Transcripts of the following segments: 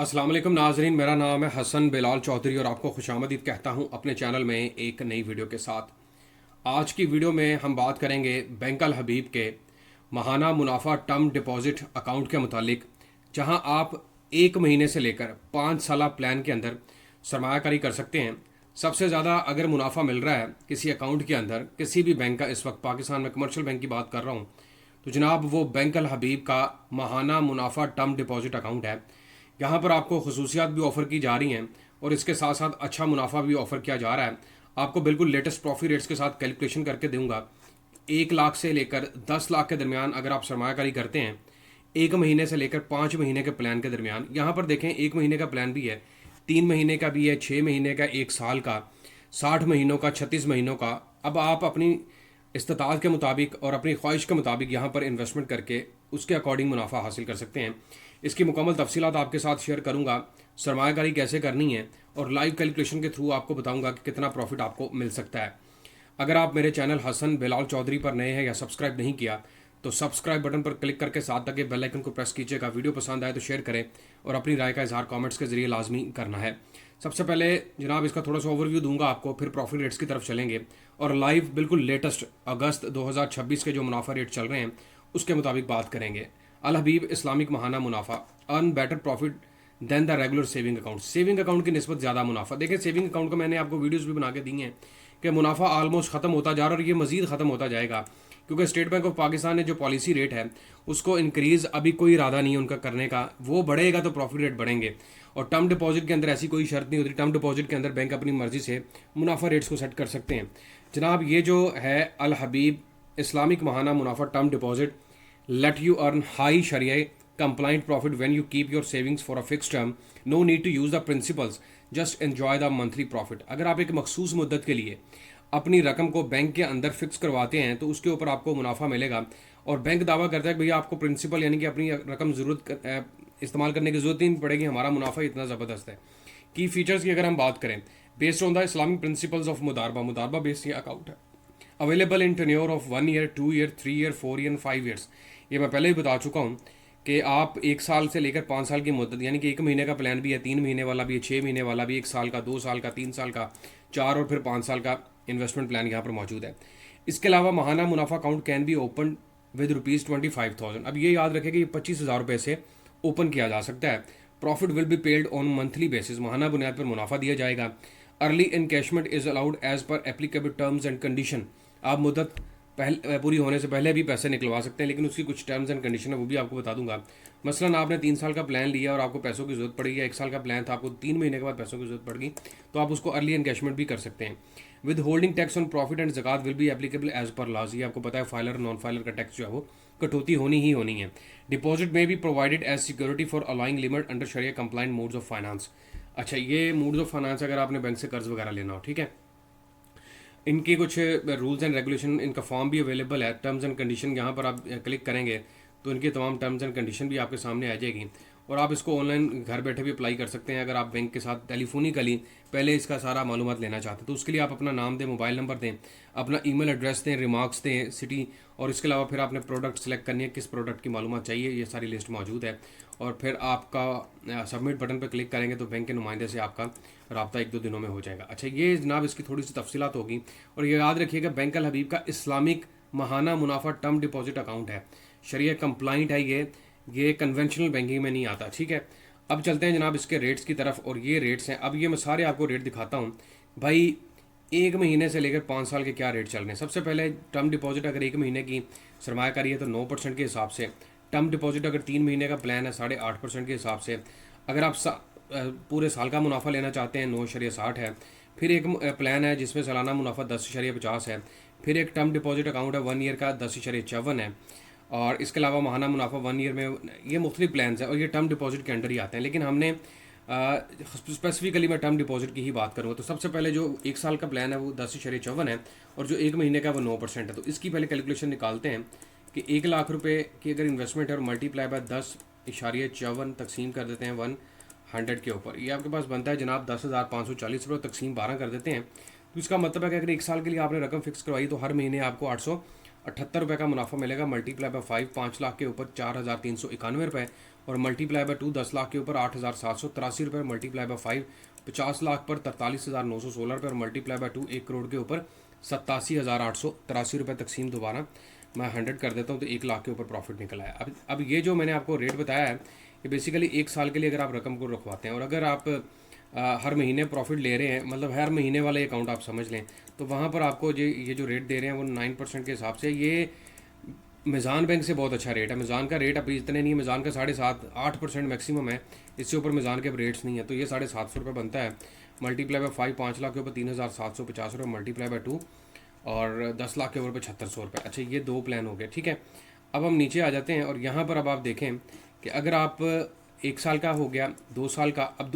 अस्सलाम वालेकुम नाजरीन, मेरा नाम है हसन बिलाल चौधरी और आपको खुशामदीद कहता हूँ अपने चैनल में एक नई वीडियो के साथ। आज की वीडियो में हम बात करेंगे बैंक अल हबीब के माहाना मुनाफा टर्म डिपॉजिट अकाउंट के मुतालिक, जहां आप 1 महीने से लेकर 5 साल प्लान के अंदर सरमायाकारी कर सकते हैं। सबसे ज़्यादा अगर मुनाफा मिल रहा है किसी अकाउंट के अंदर किसी भी बैंक का, इस वक्त पाकिस्तान में कमर्शियल बैंक की बात कर रहा हूँ, तो जनाब वो बैंक अल हबीब का माहाना मुनाफा टर्म डिपॉजिट अकाउंट है। यहाँ पर आपको खसूसियात भी ऑफ़र की जा रही हैं और इसके साथ साथ अच्छा मुनाफा भी ऑफ़र किया जा रहा है। आपको बिल्कुल लेटेस्ट प्रॉफिट रेट्स के साथ कैलकुलेशन करके दूंगा। 1 लाख से लेकर 10 लाख के दरमियान अगर आप सरमायाकारी करते हैं 1 महीने से लेकर 5 महीने के प्लान के दरमियान, यहाँ पर देखें 1 महीने का प्लान भी है, 3 महीने का भी है, 6 महीने का, 1 साल का, 60 महीनों का, 36 महीनों का। अब आप अपनी इस्तात के मुताबिक और अपनी ख्वाहिश के मुताबिक यहाँ पर इन्वेस्टमेंट करके उसके अकॉर्डिंग मुनाफा हासिल कर सकते हैं। इसकी मुकम्मल तफसीलात आपके साथ शेयर करूँगा, सरमायाकारी कैसे करनी है और लाइव कैलकुलेशन के थ्रू आपको बताऊँगा कि कितना प्रॉफिट आपको मिल सकता है। अगर आप मेरे चैनल हसन बिलाल चौधरी पर नए हैं या सब्सक्राइब नहीं किया तो सब्सक्राइब बटन पर क्लिक करके साथ लगे बेल आइकन को प्रेस कीजिएगा। वीडियो पसंद आए तो शेयर करें और अपनी राय का इजहार कमेंट्स के जरिए लाजमी करना है। सबसे पहले जनाब इसका थोड़ा सा ओवरव्यू दूंगा आपको, फिर प्रॉफिट रेट्स की तरफ चलेंगे और लाइव बिल्कुल लेटेस्ट अगस्त 2026 के जो मुनाफा रेट चल रहे हैं उसके मुताबिक बात करेंगे। अल हबीब इस्लामिक महाना मुनाफा earn better profit than the regular saving account. Saving account की निस्बत ज़्यादा मुनाफा। देखिए सेविंग अकाउंट का मैंने आपको वीडियोस भी बना के दी हैं कि मुनाफा ऑलमोस्ट ख़त्म होता जा रहा है और ये मजीद ख़त्म होता जाएगा, क्योंकि स्टेट बैंक ऑफ पाकिस्तान ने जो पॉलिसी रेट है उसको इंक्रीज़ अभी कोई इरादा नहीं है उनका करने का। वो बढ़ेगा तो प्रॉफिट रेट बढ़ेंगे और टर्म डिपॉजिट के अंदर ऐसी कोई शर्त नहीं होती। टर्म डिपॉजिट के अंदर बैंक अपनी मर्जी से मुनाफा रेट्स को सेट कर सकते हैं। जनाब ये जो है अल हबीब इस्लामिक महाना मुनाफा term deposit let you earn high Sharia compliant profit when you keep your savings for a fixed term. No need to use the principals, just enjoy the monthly profit. अगर आप एक मखसूस मुद्दत के लिए अपनी रकम को बैंक के अंदर फिक्स करवाते हैं तो उसके ऊपर आपको मुनाफा मिलेगा और बैंक दावा करता है कि भैया आपको प्रिंसिपल यानी कि अपनी रकम इस्तेमाल करने की जरूरत ही नहीं पड़ेगी, हमारा मुनाफा इतना ज़बरदस्त है। की फीचर्स की अगर हम बात करें, based on the Islamic principles of मुदारबा बेस्ड ये अकाउंट है। Available in tenure of 1 year, 2 year, 3 year, 4 year, 5 years. ये मैं पहले ही बता चुका हूँ कि आप 1 साल से लेकर 5 साल की मुद्दत, यानी कि 1 महीने का प्लान भी है, 3 महीने वाला भी है, 6 महीने वाला भी, 1 साल का, 2 साल का, 3 साल का, 4 और फिर 5 साल का इन्वेस्टमेंट प्लान यहाँ पर मौजूद है। इसके अलावा महाना मुनाफा account can be open with ₹25,000। अब ये याद रखें कि ये 25,000 रुपये से ओपन किया जा सकता है। Profit will be paid on monthly basis. महाना बुनियाद पर मुनाफा दिया जाएगा। Early encashment is allowed as per applicable terms and condition. आप मुद्दत पहले पूरी होने से पहले भी पैसे निकलवा सकते हैं, लेकिन उसकी कुछ टर्म्स एंड कंडीशन है वो भी आपको बता दूंगा। मसलन आपने 3 साल का प्लान लिया और आपको पैसों की जरूरत पड़ेगी, 1 साल का प्लान था आपको 3 महीने के बाद पैसों की जरूरत पड़ेगी, तो आप उसको अर्ली एनकैशमेंट भी कर सकते हैं। Withholding tax on profit and ज़कात will be applicable as per laws. ये आपको पता है फाइलर नॉन फाइलर का टैक्स जो है वो कटौती होनी ही होनी है। डिपॉजिट में भी provided as security for availing limit under शरिया कंप्लाइंट मोड्स ऑफ फाइनेंस। अच्छा, ये मोड्स ऑफ फाइनेंस अगर आपने बैंक से कर्ज वगैरह लेना हो, ठीक है, इनके कुछ रूल्स एंड रेगुलेशन, इनका फॉर्म भी अवेलेबल है। टर्म्स एंड कंडीशन यहाँ पर आप क्लिक करेंगे तो इनके तमाम टर्म्स एंड कंडीशन भी आपके सामने आ जाएगी और आप इसको ऑनलाइन घर बैठे भी अप्लाई कर सकते हैं। अगर आप बैंक के साथ टेलीफोनिकली पहले इसका सारा मालूमात लेना चाहते हैं तो उसके लिए आप अपना नाम दें, मोबाइल नंबर दें, अपना ईमेल एड्रेस दें, रिमार्क्स दें, सिटी, और इसके अलावा फिर आपने प्रोडक्ट सेलेक्ट करनी है, किस प्रोडक्ट की मालूमात चाहिए, ये सारी लिस्ट मौजूद है। और फिर आपका सबमिट बटन पर क्लिक करेंगे तो बैंक के नुमाइंदे से आपका रब्ता 1-2 दिनों में हो जाएगा। अच्छा, ये जनाब इसकी थोड़ी सी तफसीलात होगी और ये याद रखिएगा बैंक अल हबीब का इस्लामिक महाना मुनाफा टर्म डिपॉजिट अकाउंट है, शरिया कंप्लाइंट है, ये कन्वेंशनल बैंकिंग में नहीं आता, ठीक है। अब चलते हैं जनाब इसके रेट्स की तरफ और ये रेट्स हैं। अब ये मैं सारे आपको रेट दिखाता हूँ भाई, 1 महीने से लेकर 5 साल के क्या रेट चल रहे हैं। सबसे पहले टर्म डिपॉजिट अगर 1 महीने की सरमायाकारी है तो 9% के हिसाब से। टर्म डिपॉजिट अगर 3 महीने का प्लान है 8.5% के हिसाब से। अगर आप पूरे साल का मुनाफा लेना चाहते हैं 9.60 है। फिर एक प्लान है जिसमें सालाना मुनाफा 10.50 है। फिर एक टर्म डिपॉजिट अकाउंट है 1 ईयर का 10.54 है। और इसके अलावा महाना मुनाफा 1 ईयर में, ये मुख्तलिफ प्लान्स हैं और ये टर्म डिपॉजिट के अंडर ही आते हैं, लेकिन हमने स्पेसिफिकली मैं टर्म डिपॉजिट की ही बात करूँगा। तो सबसे पहले जो 1 साल का प्लान है वो 10.54 है और जो 1 महीने का वो 9% है। तो इसकी पहले कैलकुलेशन निकालते हैं कि 1 लाख रुपए की अगर इन्वेस्टमेंट है और मल्टीप्लाई बाय 10.54 तकसीम कर देते हैं 100 के ऊपर, ये आपके पास बनता है जनाब 10,540 रुपये। तकसीम 12 कर देते हैं तो इसका मतलब है कि अगर 1 साल के लिए आपने रकम फिक्स करवाई तो हर महीने आपको 878 रुपये का मुनाफा मिलेगा। मल्टीप्लाई बाय 5 लाख के ऊपर 4,391 रुपये और मल्टीप्लाई बाय 2 10 लाख के ऊपर 8,783 रुपये, मल्टीप्लाई बाय 5 50 लाख पर 43,916 रुपये और मल्टीप्लाई बाय 2 1 करोड़ के ऊपर 87,883 रुपये तकसीम। दोबारा मैं 100 कर देता हूँ तो 1 लाख के ऊपर प्रॉफिट निकल आया। अब ये जो मैंने आपको रेट बताया है ये बेसिकली 1 साल के लिए अगर आप रकम को रखवाते हैं और अगर आप हर महीने प्रॉफिट ले रहे हैं, मतलब हर महीने वाला अकाउंट आप समझ लें, तो वहाँ पर आपको ये जो रेट दे रहे हैं वो 9% के हिसाब से ये मिज़ान बैंक से बहुत अच्छा रेट है। मिज़ान का रेट अभी इतने नहीं है, मिज़ान का 7.5-8% मैक्सिमम है, इससे ऊपर मिज़ान के रेट्स नहीं है। तो ये 750 रुपये बनता है। मल्टीप्लाई बाय 5 5 लाख के ऊपर 3,750 रुपये, मल्टीप्लाई बाय 2 और 10 लाख के ऊपर 7500 रुपये। अच्छा, ये 2 प्लान हो गए, ठीक है। अब हम नीचे आ जाते हैं और यहाँ पर अब आप देखें कि अगर आप 1 साल का हो गया, 2 साल का, अब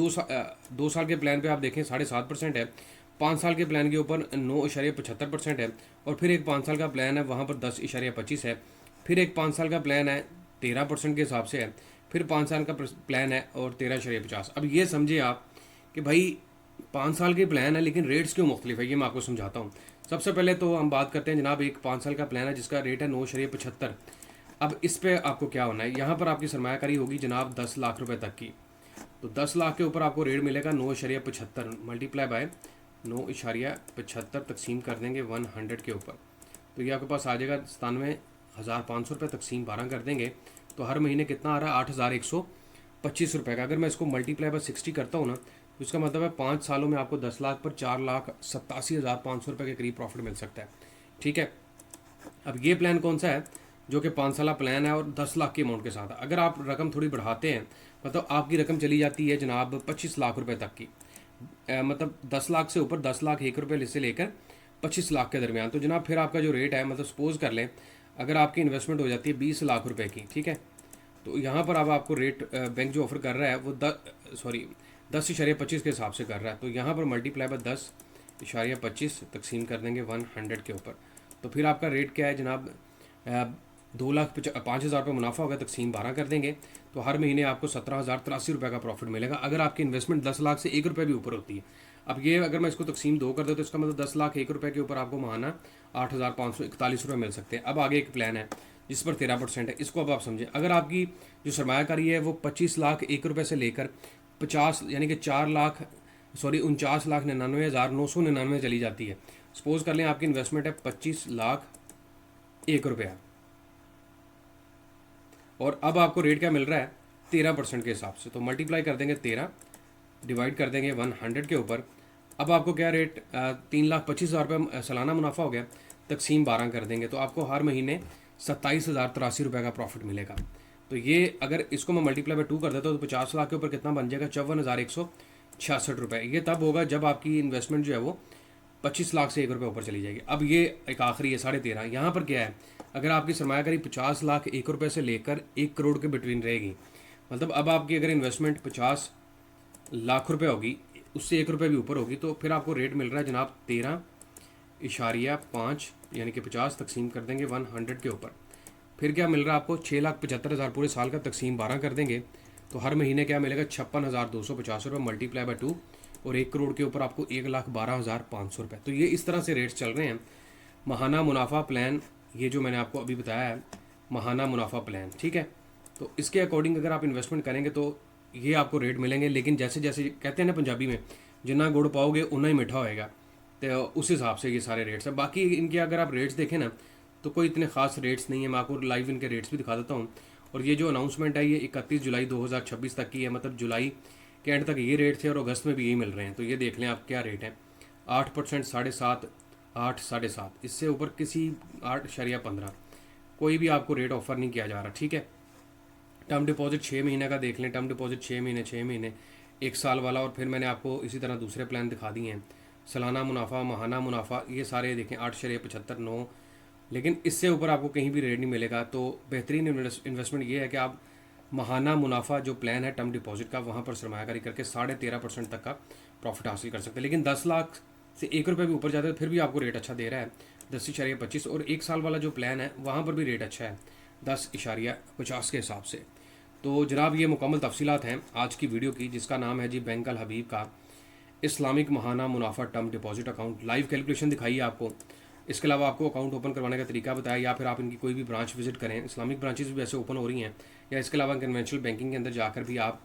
2 साल के प्लान पे आप देखें 7.5% है, 5 साल के प्लान के ऊपर 9.75% है, और फिर एक 5 साल का प्लान है वहाँ पर 10.25 है, फिर एक 5 साल का प्लान है 13% के हिसाब से है, फिर 5 साल का प्लान है और 13.50। अब ये समझे आप कि भाई 5 साल के प्लान है लेकिन रेट्स क्यों मुख्तलिफ है, ये मैं आपको समझाता हूँ। सबसे पहले तो हम बात करते हैं जनाब, एक 5 साल का प्लान है जिसका रेट है 9.75। अब इस पे आपको क्या होना है, यहाँ पर आपकी सरमायाकारी होगी जनाब 10 लाख रुपए तक की। तो 10 लाख के ऊपर आपको रेट मिलेगा 9.75 मल्टीप्लाई बाय 9.75 तकसीम कर देंगे 100 के ऊपर, तो ये आपके पास आ जाएगा 97,500 रुपये तकसीम 12 कर देंगे तो हर महीने कितना आ रहा है 8,125 रुपये का। अगर मैं इसको मल्टीप्लाई बाय 60 करता हूँ ना तो इसका मतलब है 5 सालों में आपको 10 लाख पर 4,87,500 रुपये के करीब प्रॉफिट मिल सकता है, ठीक है। अब ये प्लान कौन सा है, जो कि 5 साल प्लान है और 10 लाख के अमाउंट के साथ है। अगर आप रकम थोड़ी बढ़ाते हैं, मतलब आपकी रकम चली जाती है जनाब 25 लाख रुपए तक की, मतलब 10 लाख से ऊपर 10 लाख 1 रुपये से लेकर 25 लाख के दरमियान, तो जनाब फिर आपका जो रेट है, मतलब सपोज कर लें अगर आपकी इन्वेस्टमेंट हो जाती है 20 लाख रुपए की, ठीक है, तो यहाँ पर अब आपको रेट बैंक जो ऑफर कर रहा है वो 10.25 के हिसाब से कर रहा है। तो यहाँ पर मल्टीप्लाई बाय 10.25 तकसीम कर देंगे 100 के ऊपर, तो फिर आपका रेट क्या है जनाब 2,05,000 रुपये मुनाफा होगा, तकसीम 12 कर देंगे तो हर महीने आपको 17,083 रुपये का प्रॉफिट मिलेगा अगर आपकी इन्वेस्टमेंट 10 लाख से 1 रुपये भी ऊपर होती है। अब ये अगर मैं इसको तकसीम 2 कर दूँ तो इसका मतलब 10 लाख 1 रुपये के ऊपर आपको माहाना 8,541 रुपये मिल सकते हैं। अब आगे एक प्लान है जिस पर 13% है, इसको अब आप समझें। अगर आपकी जो सरमायाकारी है वो 25 लाख 1 रुपये से लेकर 50 यानी कि 49,99,999 चली जाती है, सपोज कर लें आपकी इन्वेस्टमेंट है 25 लाख 1 रुपया, और अब आपको रेट क्या मिल रहा है 13% के हिसाब से, तो मल्टीप्लाई कर देंगे 13 डिवाइड कर देंगे 100 के ऊपर। अब आपको क्या रेट 3,25,000 रुपये सालाना मुनाफा हो गया, तकसीम 12 कर देंगे तो आपको हर महीने 27,083 रुपये का प्रॉफिट मिलेगा। तो ये अगर इसको मैं मल्टीप्लाई बाय 2 कर देता हूँ तो 50 लाख के ऊपर कितना बन जाएगा 54,166 रुपये। ये तब होगा जब आपकी इन्वेस्टमेंट जो है वो 25 लाख से 1 रुपये ऊपर चली जाएगी। अब ये एक आखिरी है 13.5, यहाँ पर क्या है, अगर आपकी सरमायाकारी 50 लाख 1 रुपये से लेकर 1 करोड़ के बिटवीन रहेगी, मतलब अब आपकी अगर इन्वेस्टमेंट 50 लाख रुपये होगी, उससे 1 रुपये भी ऊपर होगी, तो फिर आपको रेट मिल रहा है जनाब 13.5 यानी कि 50 तकसीम कर देंगे 100 के ऊपर। फिर क्या मिल रहा है आपको 6,75,000 पूरे साल का, तकसीम 12 कर देंगे तो हर महीने क्या मिलेगा 56,250 रुपये मल्टीप्लाई बाय 2, और 1 करोड़ के ऊपर आपको 1,12,500 रुपये। तो ये इस तरह से रेट्स चल रहे हैं। महाना मुनाफा प्लान, ये जो मैंने आपको अभी बताया है महाना मुनाफा प्लान, ठीक है, तो इसके अकॉर्डिंग अगर आप इन्वेस्टमेंट करेंगे तो ये आपको रेट मिलेंगे। लेकिन जैसे जैसे कहते हैं ना पंजाबी में, जितना गुड़ पाओगे उतना ही मीठा होएगा, तो उस हिसाब से ये सारे रेट्स हैं। बाकी इनके अगर आप रेट्स देखें ना तो कोई इतने खास रेट्स नहीं है, मैं आपको लाइव इनके रेट्स भी दिखा देता हूँ। और ये जो अनाउंसमेंट है ये 31 जुलाई 2026 तक की है, मतलब जुलाई के एंड तक ये रेट थे और अगस्त में भी यही मिल रहे हैं। तो ये देख लें आप क्या रेट है, 8%, 7.5, 8, 7.5, इससे ऊपर किसी 8.15 कोई भी आपको रेट ऑफर नहीं किया जा रहा, ठीक है। टर्म डिपॉजिट 6 महीने का देख लें, टर्म डिपॉजिट 6 महीने 1 साल वाला, और फिर मैंने आपको इसी तरह दूसरे प्लान दिखा दिए हैं। सालाना मुनाफा, माहाना मुनाफा, ये सारे देखें 8.75, 9, लेकिन इससे ऊपर आपको कहीं भी रेट नहीं मिलेगा। तो बेहतरीन इन्वेस्टमेंट ये है कि आप माहाना मुनाफा जो प्लान है टर्म डिपॉजिट का, वहाँ पर सरमायाकारी करके 13.5% तक का प्रॉफिट हासिल कर सकते हैं। लेकिन 10 लाख से 1 रुपये भी ऊपर जाते हैं फिर भी आपको रेट अच्छा दे रहा है 10.25, और 1 साल वाला जो प्लान है वहाँ पर भी रेट अच्छा है 10.50 के हिसाब से। तो जनाब ये मुकम्मल तफसीलात हैं आज की वीडियो की, जिसका नाम है जी बैंक अल हबीब का इस्लामिक महाना मुनाफा term deposit account. Live calculation दिखाई है आपको, इसके अलावा आपको अकाउंट ओपन करवाने का तरीका बताया, या फिर आप इनकी कोई भी ब्रांच विजिट करें। इस्लामिक ब्रांचेस भी वैसे ओपन हो रही हैं, या इसके अलावा कन्वेंशनल बैंकिंग के अंदर जाकर भी आप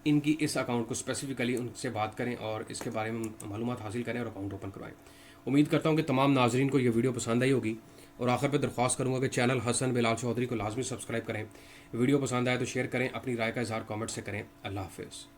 इनकी इस अकाउंट को स्पेसिफिकली उनसे बात करें और इसके बारे में मालूमात हासिल करें और अकाउंट ओपन करवाएं। उम्मीद करता हूं कि तमाम नाजरीन को यह वीडियो पसंद आई होगी, और आखिर पर दरख्वास्त करूंगा कि चैनल हसन बिलाल चौधरी को लाजमी सब्सक्राइब करें। वीडियो पसंद आए तो शेयर करें, अपनी राय का इजहार कमेंट से करें। अल्लाह हाफिज़।